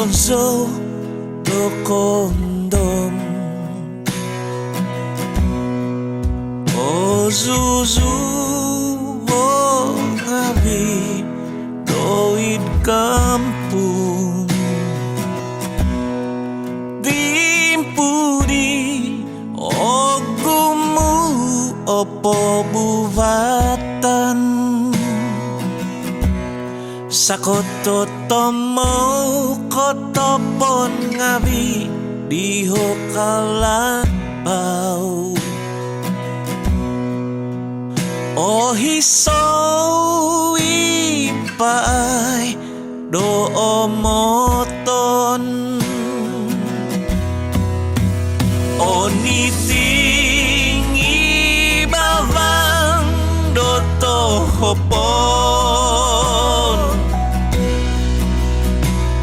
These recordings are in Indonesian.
konso do kondom o zuzu o ngabi doid kampung dimpudi o gumu opo buvatan sakoto tomo kotopon ngabi diho kalabau o hiso ipai do omoton o niting ibawang do tohopon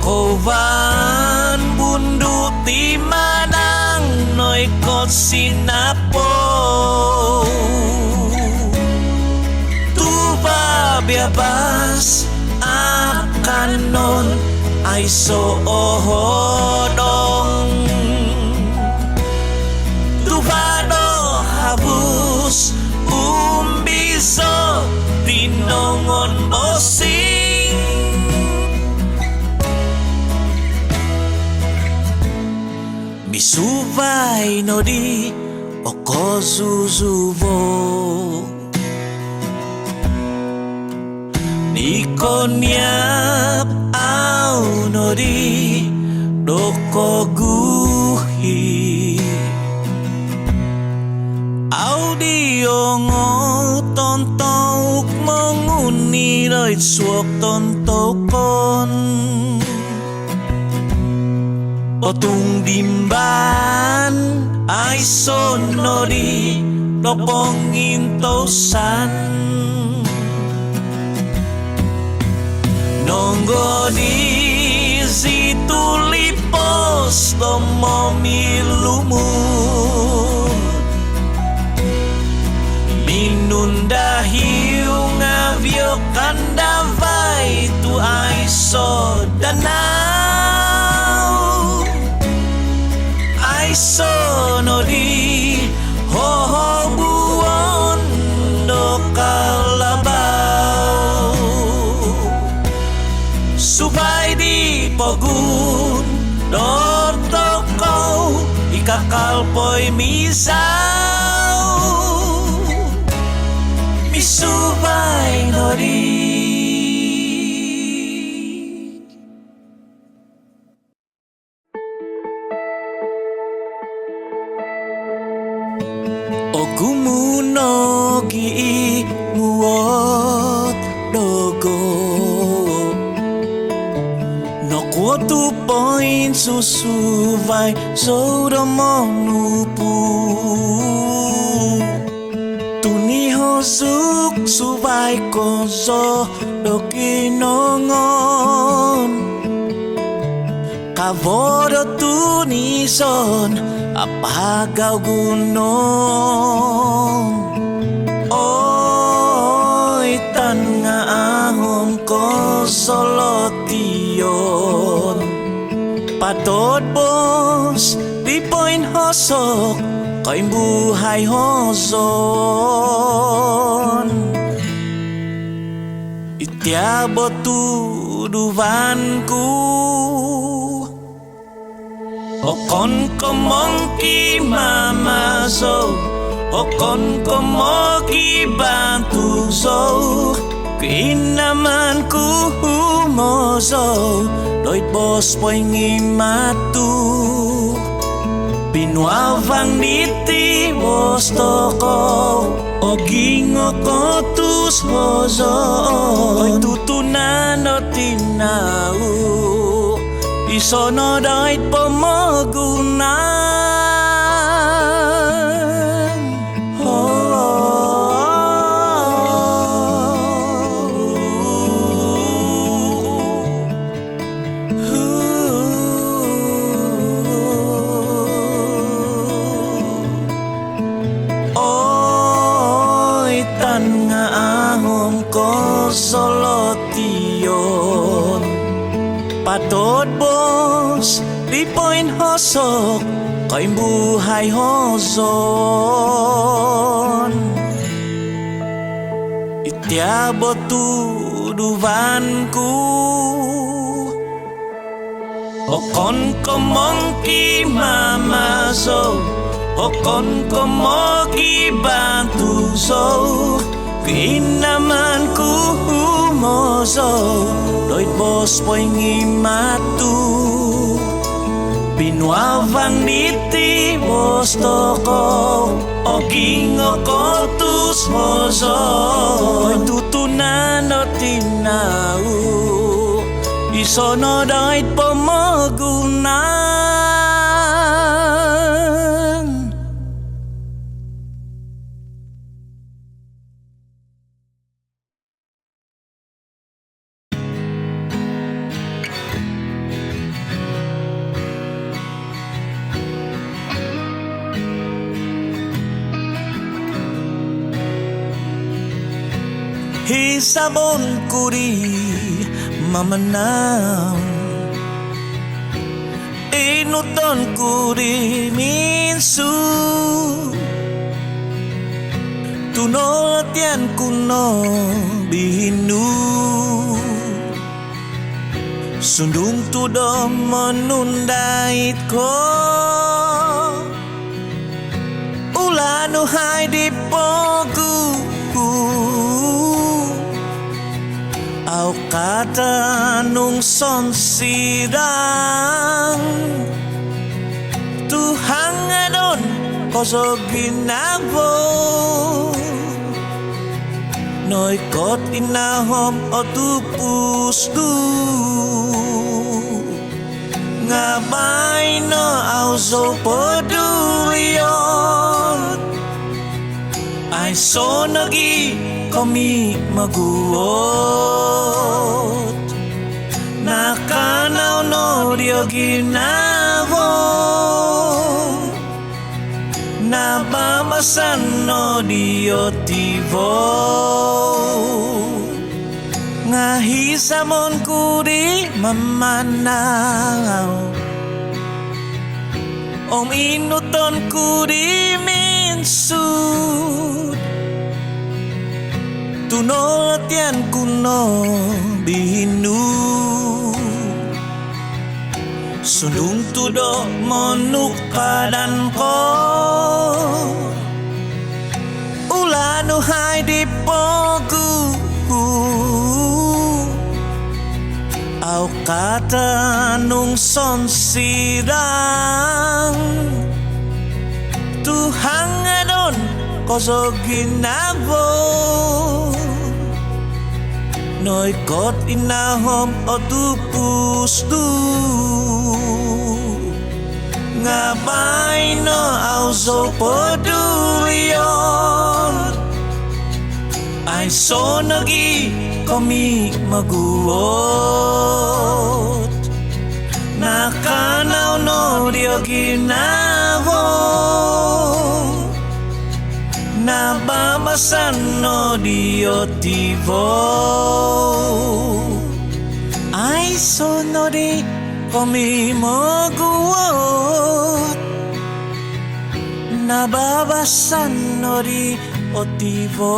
kovan bundu timanang noy kot sinapo tuba biabas akan non ay soodong tubado habus umbiso tinongon bosing misubay no di okozuzuvo nikonyap au no di dokoguhi audio ngotontok menguni roit suok tontokon otung dimban ay sonori lopongin tosan nonggo di situ lipos tomomilumu minunda hiung avio kandavai tu ay sodanau ay sonori hohobuon do kalabau subay di pogun dor toko ikakalpoy misau misubay nori ogumuno gi muot dogo Quotu point susuvai sodomonupu Tuni hosuk suvai kozo dokinongon Kavodo tunison apagaw gunong Oy tan nga ahom ko solotion Patod bos di point hosok ko'y buhay hoson Itiabo tuduvanku Okon komongki mamazo Okon komoki bantu zo Kinaman ku humozo Doit bos po'y ngimatu Pinuavang diti bos toko Ogingo kotus hozo Ko'y tutunan o tinau Isono doit pomogunan patod boss, di point hosok, kay buhay hozon. Itiabot tuduvanku, okon ko monkey mamazo, okon ko mogi bantu so, kinaman ku humozo, doit bos poy ngimatu, binuavang diti bos toko, ogingo ko tus hozo, poy tutunan o tinau, isono doit pomogunan. Hisabon kuri mamanam, inuton kuri minsu, tunot yan kuno binu, sundung tudo menundait ko, ulanu hai di pogu, au kata nung son sidang, Tuhan adon koso ginabo, noi kot inahom o tupus du, ngabay no au so podulion, ay so nagi kami maguot, nakanaw no dio ginavo, nabamasan no dio tivo, ngahisamon kuri mamanaw, om inuton kuri minsud, tunot yan kuno binu, sundung tudo monukadan ko, ulanu hai di pogu, au kata nung son sidang, Tuhan adon koso ginabo, noi kot inahom o tupus du, ngabay no au so podulion, ay so nagi kami maguot, nakanaw no dio ginavo, nabamasan no dio tivo, ay sonori kami maguot, nababasan no dio tivo.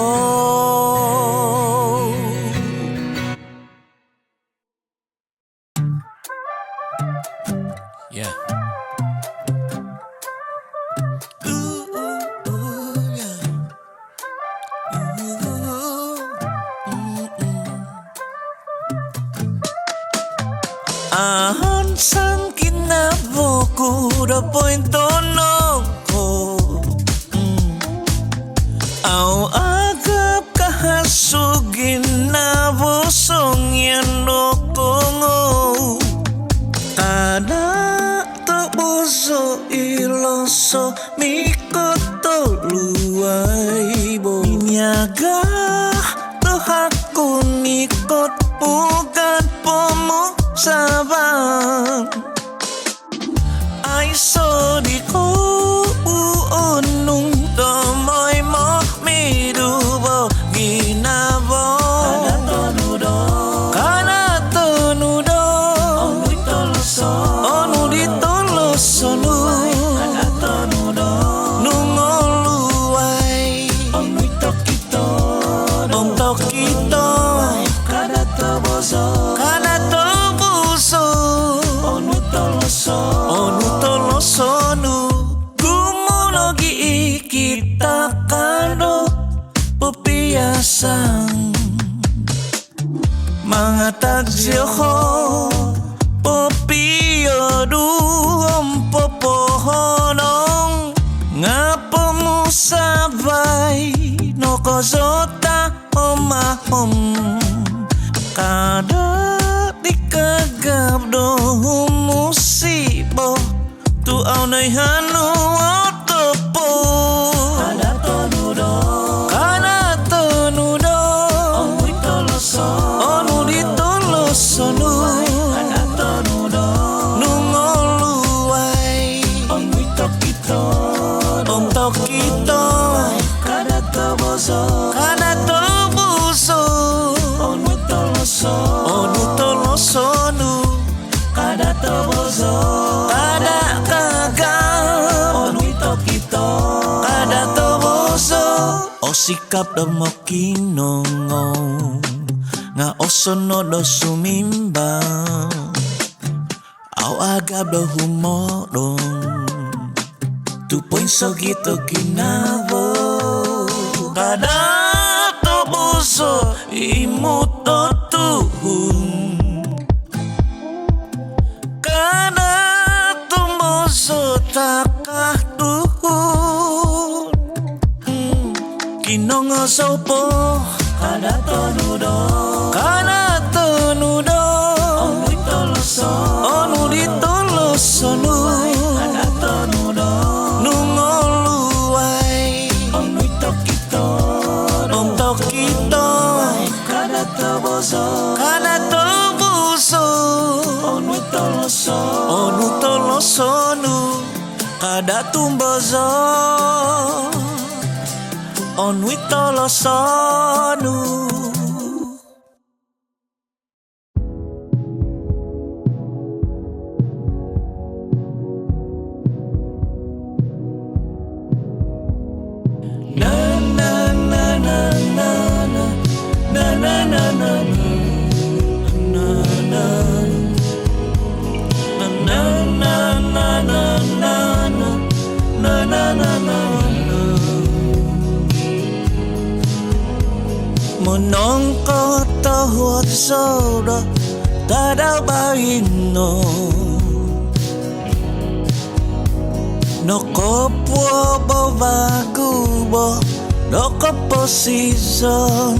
Yeah. Ahon sang kinaboko da pointono ko, au agap kahasugin na bosong yan kongo, kada taboso iloso mikoto luay bo, inyaga tohakun ikot pugan pomo sabang, ay so di ko uunong tomoy mo midubo ginabo, kana tonudo kado pepiasan mangatag siyoho popio duom popohonong nga pemusabay no kozota omahom kada dikagap do musibo tu au nay hanu otopo kada tonudo onui toloso onu ditoloso nu kada tonudo nungoluai onui tokito om tokito kada toboso onu toloso nu kada toboso kada kagam onui tokito kada toboso o sikap damo kinongo nga osono do sumimba au agab do humodong tu poin sogito kinabo kada toboso imuto tuhun kada toboso takah tuhun kinongo sopo kada tonudo onui toloso onu ditoloso nu kada tonudo nungoluai onui tokito om tokito kada toboso onui toloso nu kada tumbozo onui toloso nu monongko tohuat sodo tada baino no kopo bobagubo no kopo season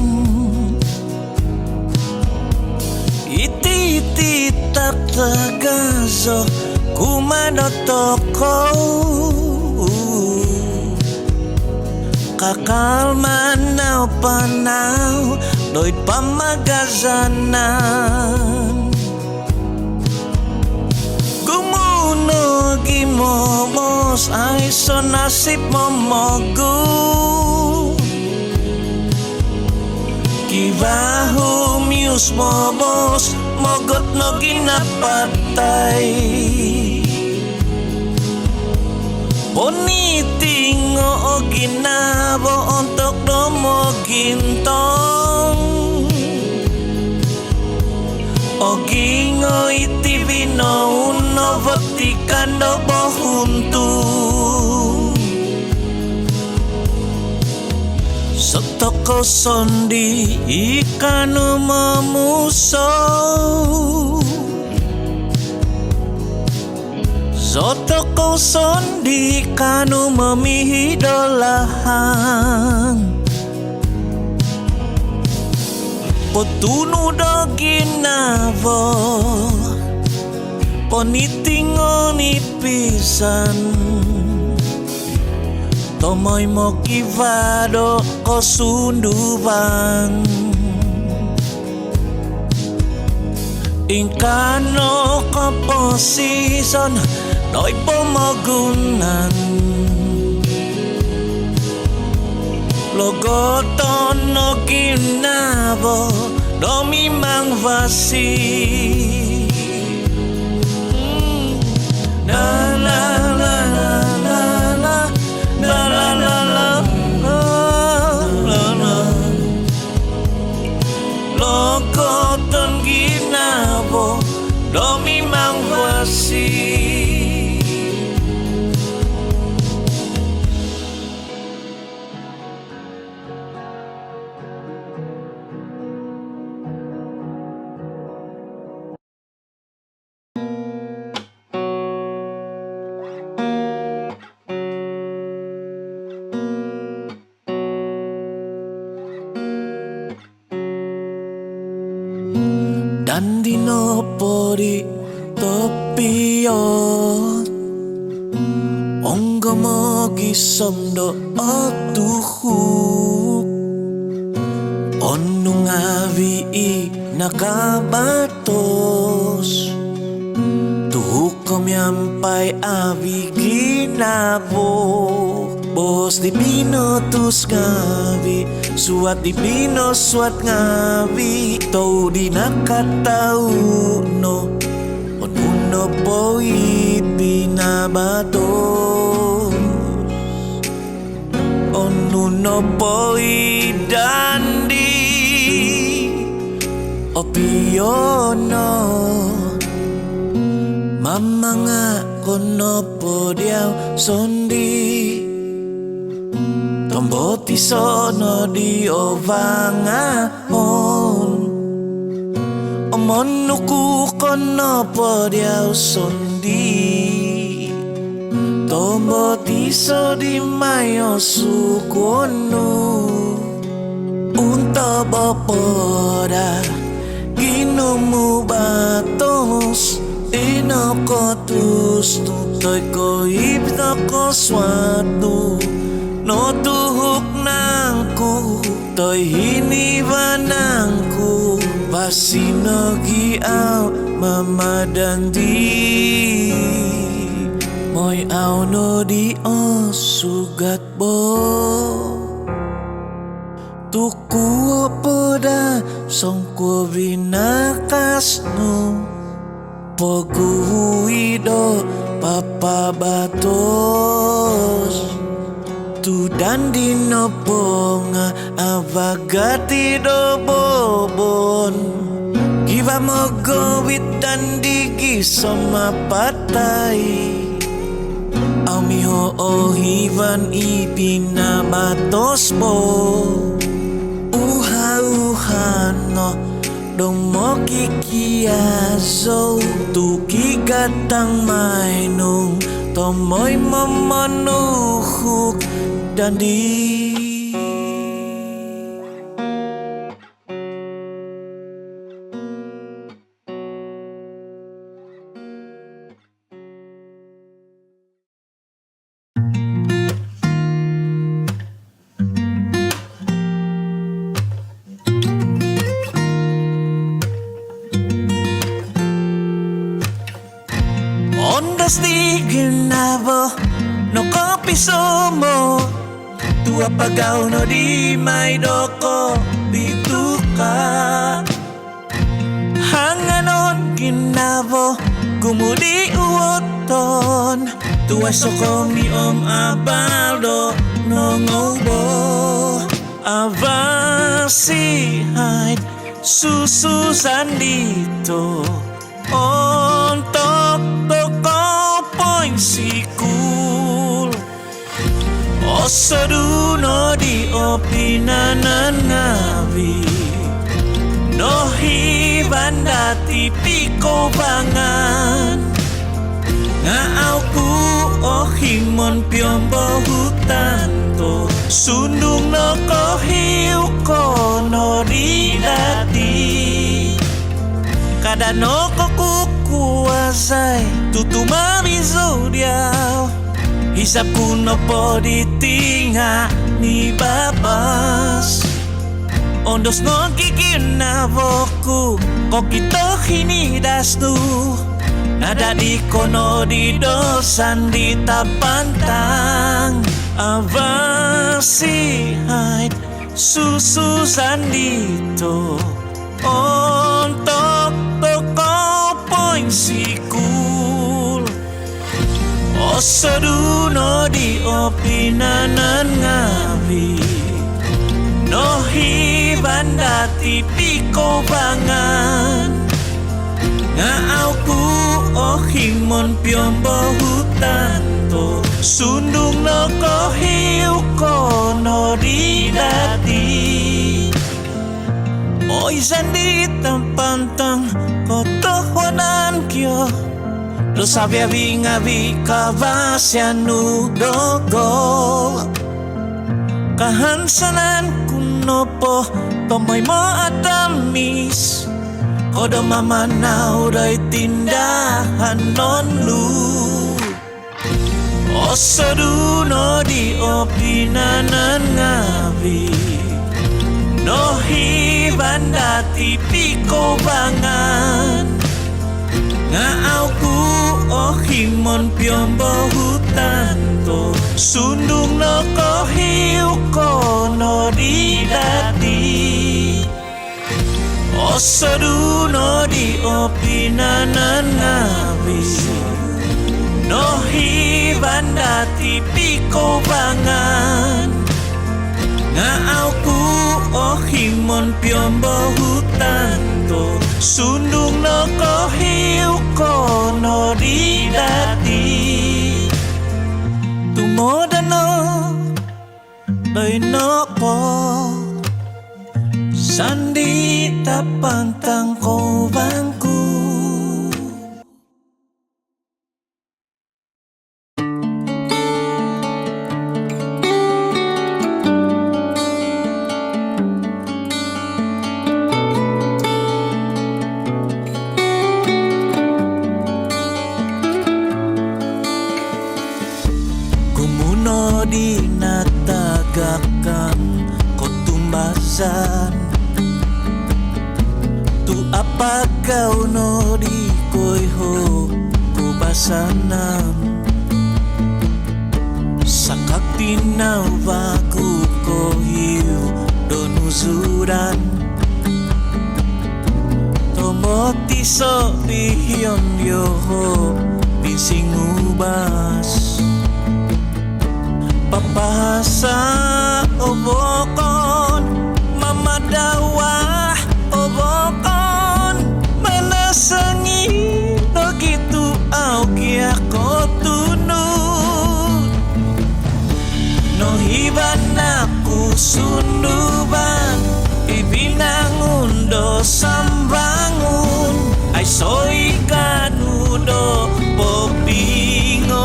iti tak tagazo kumano toko kakal manau panau doi pamagazanan gumuno gimomos ay so nasib momogu kibahu mius momos mogot no ginapatay Ponitingo o ginabo untuk domo gintong o gingo itivino uno votikan do bohuntu Sotoko sondi ikanu mamuso Sotoko sondi kanu memihidolahan Potunu do ginavo Ponitingo ni pisan Tomoy mo kivado ko sunduban Ingkano ko posison Noy pomogunan Logoton no ginabo Domi mangvasi La la la la la la La la la la la la Logoton ginabo Domi mangvasi Dandinopori topiot Onggomogi somdo otuhuk Onung avi i nakabatos Tuhukom yampai avi ginabo Bos di pino tus ngavi Suat di pino suat ngavi Tau di nakatau no Onuno poit binabatos Onuno poit dandi Opiono Mama nga kono po diaw sondi Tomboti sono di ovangahon Omonuku kono po diaw sondi Tomboti so di mayo sukono Unta bopoda Ginumu batos Inokotus Tutoy ko ibda ko swatu No tuhuk nangku Toy hiniwanangku Pasinogi au mamadandi Moy au no di o sugat bo Tuku opoda songko binakas no Poguido papa batos Tu dandino ponga avagati do bobon Giva mogo wit dandigi soma patay Amiho ohivan ipina batos bo Uha-uhano Dong mo kikiazo Tuki gatang mainung Tomoy mamanuhuk Dandi Ondas di ginabo No kopisomo Tua pagaw no di may doko bituka Hanganon ginabo Gumudi uoton Tua sokomi om abaldo No ngobo Avasi Susu sandito Ontok toko poin sikul Osodu no di opinanan ngawi No hibandati piko bangan Ngau ku ohimon piombo hutanto Sundung no kohiu kono di dati Kada no kukuasay tutuma zodiac Hisap kuno po ditinga ni babas Ondos no kikinavoku Kokito hinidas tu Nada di kono di dosan di tapantang Avasi susu sandito Ontok toko poin sikul Osodu no di opinanan ngawi No hibandati piko bangan Ngau ku ohimon piombo hutanto Sundung no kohiu kono di dati Oi sandi tampantang kotohwanan kyo Lo sabia vinga vika vasyanu dogo Kahansanan kuno po tomoy mo atamis Kodo mamanau dai tindahan non lu Osodu no di opinanan ngabi No hibanda tipiko bangan Ngau ku ohimon piombo hutanto Sundung no kohiu kono di dati Osodu no di opinanan ngabi No hibanda tipiko bangan Ngau ku ohimon piombo hutanto Sundung no kohiu kono di dati Tumodano doi no po Sandi tapang tangko bangku Kumuno di natagakan kotumbasan Tu apa kau no di koi ho kubasanan Sakak tinau baku kohiu donuzuran Tomoti so dihion yoho bisingubas Papahasa obokon Mamadawah obokon Manasangi no gitu au kia ko tunut No hiban aku sunduban Ibinangundo sambangun Ay soy kanudo popingon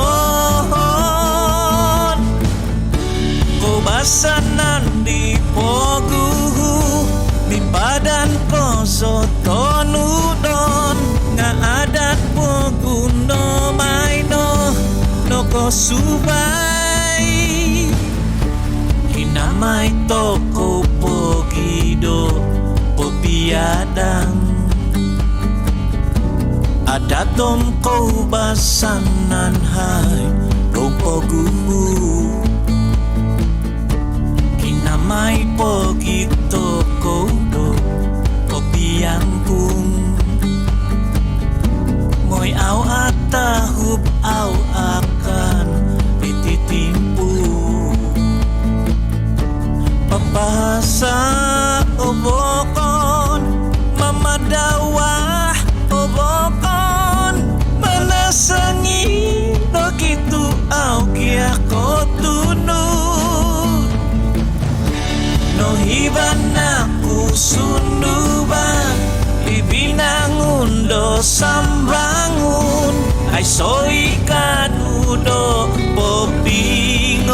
Basanan di poguhu Di padan ko sotonudon Nga adat pogu no may no No ko subay Hinamay toko pogido Popiadang Adatom ko basanan hay Rompoguhu May pogito kodo kopiangkung Moy au atahub au akan ititimpu Papahasa obokon Mamadawah obokon Manasangi no gitu au kia ko tunut No hiban aku sunduban Ibinangundo sambangun Ay soy kanudo popingon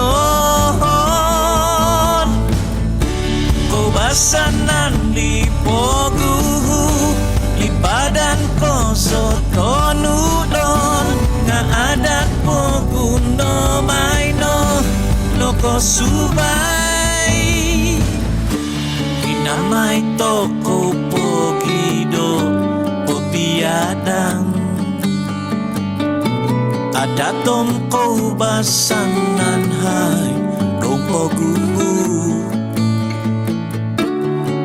Kobasanan di poguhu Lipadan ko sotonudon Nga adat pogu no may no Loko subay Namay toko pogido popiadang Adatom ko basanan hay rompoguhu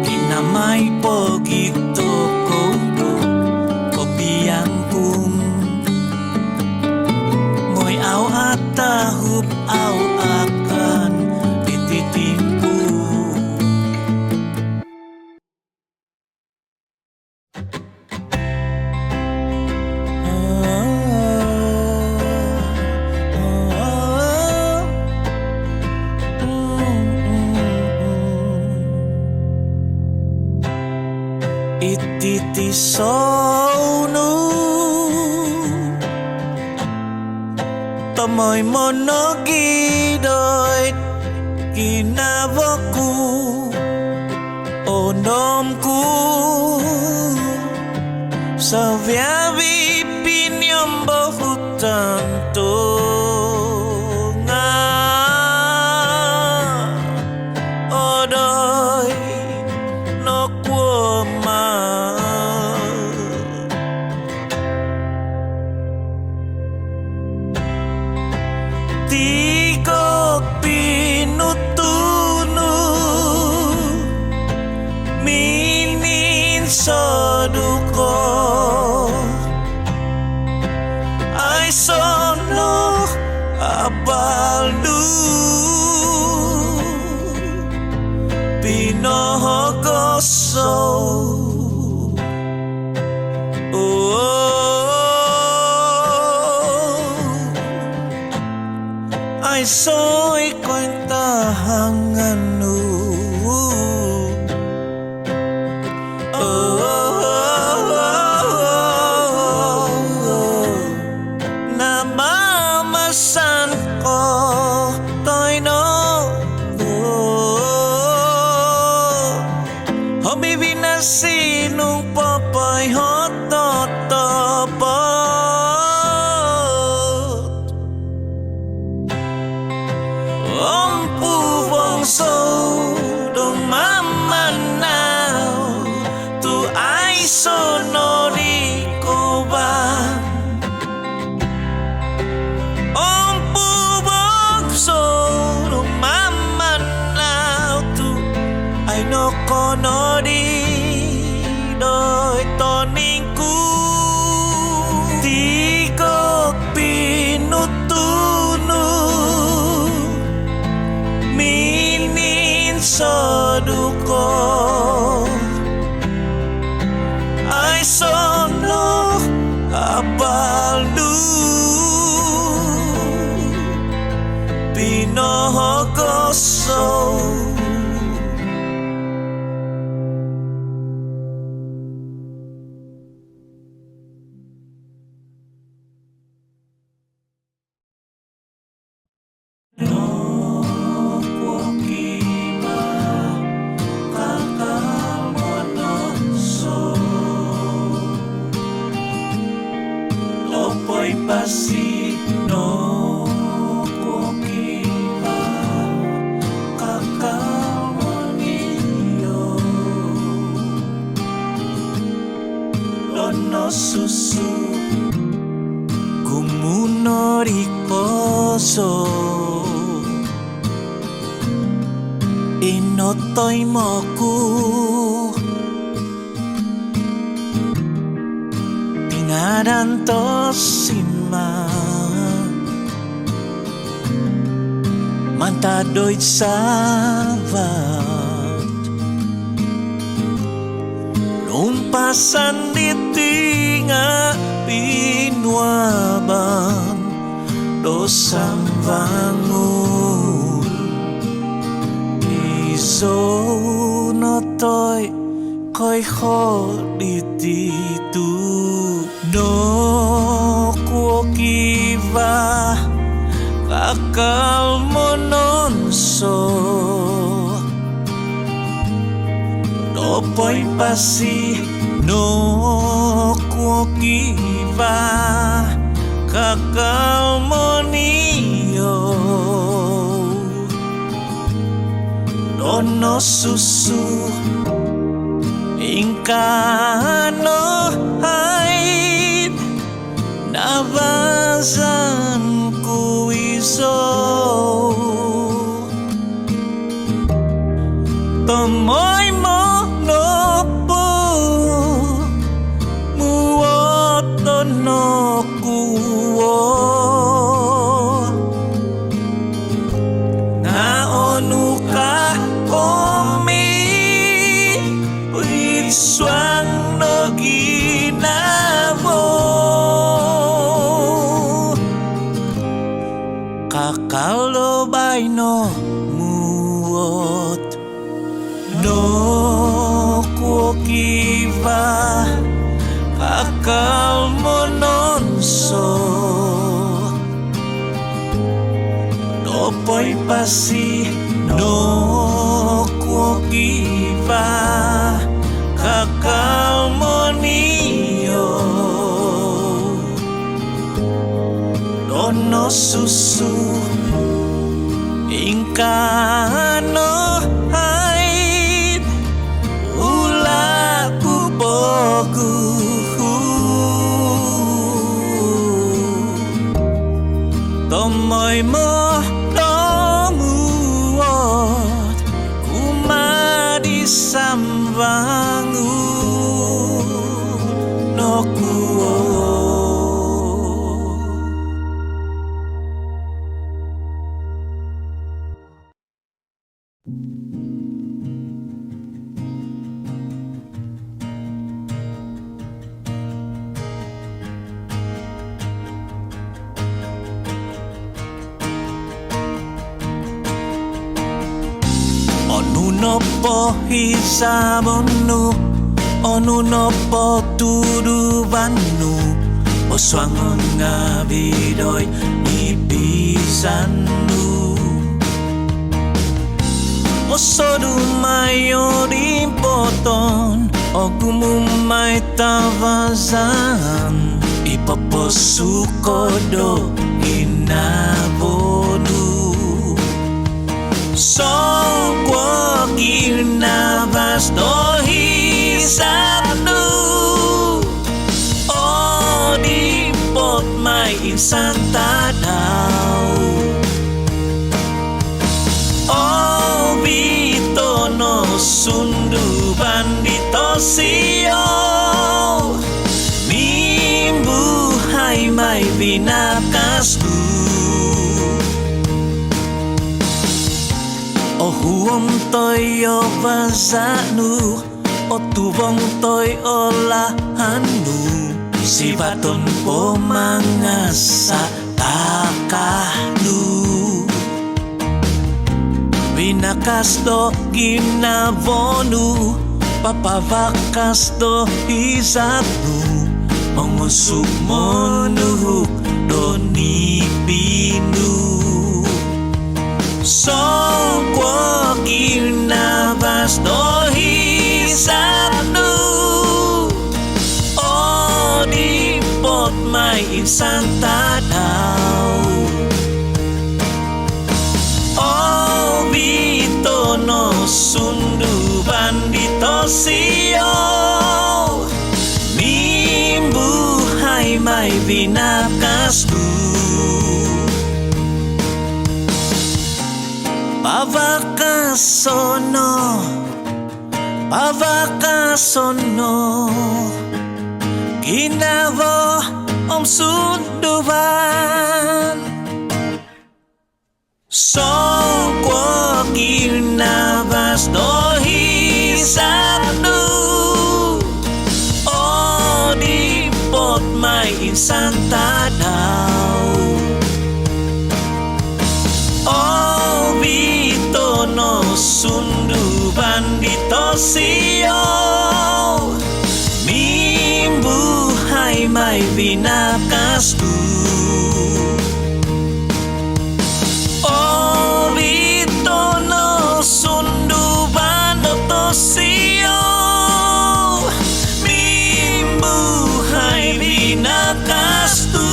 Kinamay pogito kodo kopiangkung Moy au atahub au akan ititimpu Ititi sounu Tomoy monogidoit Kinavoku Onomku Saviavi pinyombo hutanto nga Odoy no kuoma Tigo pinutunu Minin soduko Ay sono abaldu Pinohogoso Ay soy kwentahanganu Namamasan ko toy no Homi na sinong papay hototopot Om puwang so dong mamanaw Tu ay sonori ko ba Om puwang so dong mamanaw Tu ay no konori Doy toningku Di ko pinutunu Minin soduko Ay sono abaldu Pinohogoso Pasi no kukiba kakamoniyo Lono susu kumunori koso Inotoi moku Tingadan tosima Mantadoit savat Numpasan di tinga Pinuaban Dosang bangun Izo notoy Koy ho dititu No kuokiva Kakal mononso Dopoy pasi No kuokiva Kakal moniyo Dono susu Ingkano haid Nabazan ku iso Tomoy mo nopo Muoto no kuwo Naonu ka komi Swang no ginamo Kakalobay no muot No kuokiva Kakal mononso Dopoy pasi No kuokiva Kakal moniyo susu ingkano haid ulaku pogu tomoy mo domuot kumadi sambangu no kuo. Onu nopo hisabonu, onu nopo tudubanu, oswangon ngabidoy ibisanu. Osodumayo dimpoton, ogumumay tavazan, ipaposukodo inabonu. Songkwo girnavas dohisanu odipot may insan tadaw obito no sundu bandito siyo mimbuhay may binakasdu. O huom toy o bazanu, o tubong toy o lahanu, si baton po mga sa takahnu. Binakas do ginavonu, papavakas do isapnu, mangusuk monuhuk do nipinu. Songkwo girnavas dohisanu odipot may insan tadaw obito no sundu bandito siyo mimbuhay may binakasdu. Pavakasono ginavo om sunduvan songkwo girnavas dohisanu odipot may insan tadaw obito no sundu bandito siyo mimbuhay may binakasdu. Obito no sundu bandito siyo mimbuhay binakasdu.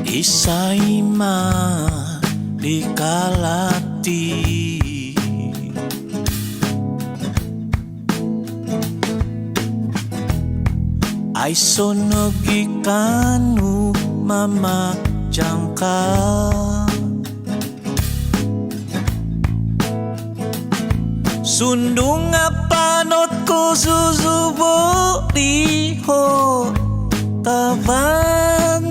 Isay man di kalati ay sonog ikanu mama jangka sundung panot ko susubo diho taban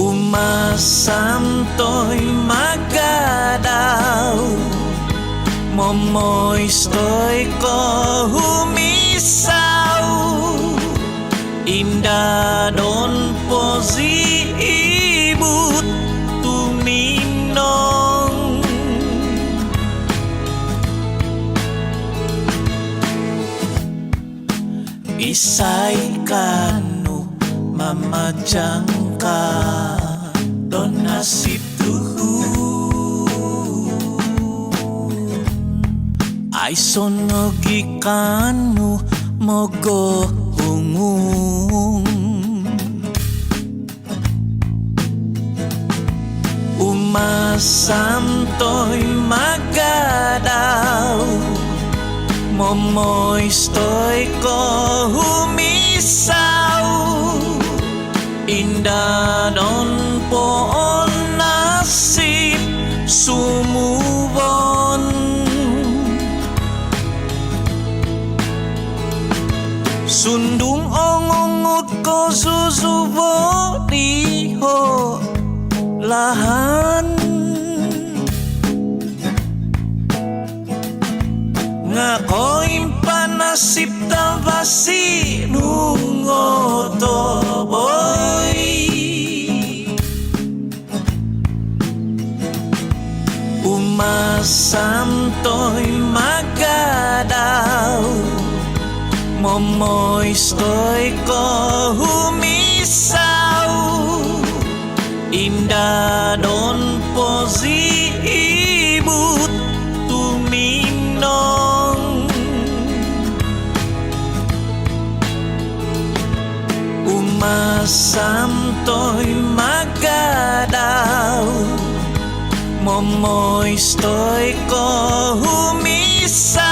umasantoy magadaw momoistoy ko humisaw inda don pozibut tuminong isay kanu mamajang ka Don nasib ay sonogikanu mogo ungung umasantoy magadaw momoy stoy ko humisaw indah don poon nasib sumubon sundung ongungut ko susubo diho lahan ngakoy panasip tabasi nungoto boy umasantoy magadaw momoy stoy ko humisaw indah don posibut tuminong umasantoy magadaw momoy stoy ko humisaw